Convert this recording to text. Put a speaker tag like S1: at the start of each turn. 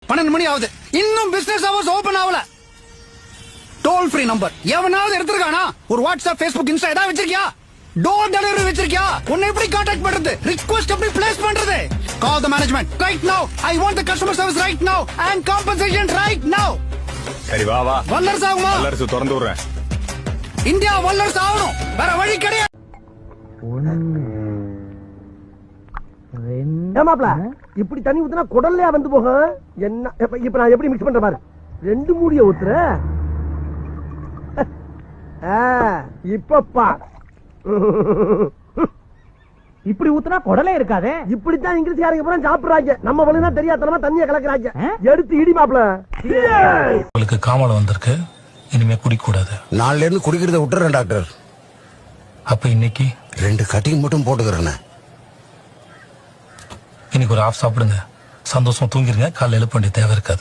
S1: 12 மணி ஆகுது, இன்னும் business hours open ஆகல. டோல் ஃப்ரீ நம்பர் எவனாவது எடுத்துருக்கானா? ஒரு வாட்ஸ்அப், ஃபேஸ்புக், இன்ஸ்டா ஏதாவது வச்சிருக்கியா? டோர் டெலிவரி வச்சிருக்கியா? உன்னை எப்படி கான்டாக்ட் பண்றது? ரிக்வெஸ்ட் எப்படி பிளேஸ் பண்றது? கால் தி management right now. I want the customer service right now and compensation right now.
S2: சரி வா வா.
S1: வல்லரசு ஆகுமா?
S2: வல்லரசு திறந்து விடுறேன்.
S1: இந்தியா வல்லரசு ஆகணும், வேற வழி கிடையாது.
S3: ஏமாப்ல இப்படி தண்ணி ஊத்துனா குடல்லையா வந்து போகும்? என்ன இப்ப நான் எப்படி மிக்ஸ் பண்ற பாரு. 2 மூடிய ஊத்துற. இப்ப பார்.
S4: இப்படி ஊத்துனா குடலே இருக்காதே.
S3: இப்படித்தான் இங்கிலீஷ்காரங்க பூரா சாப்பிடுறாங்க. நம்ம வழினா தெரியாதனமா தண்ணிய கலக்குறாங்க. எடுத்து இடி மாப்ள.
S5: உங்களுக்கு காமல வந்திருக்கு, இனிமே குடிக்க கூடாது.
S6: நாளைல இருந்து குடிக்கிறத விட்டுறேன் டாக்டர்.
S5: அப்ப இன்னைக்கு
S6: 2 கட்டிங் மட்டும் போட்டுக்கிறேன்.
S5: இன்னைக்கு ஒரு ஆஃப் சாப்பிடுங்க, சந்தோஷமா தூங்கிருங்க, காலைல எழுப்ப வேண்டிய தேவை இருக்காது.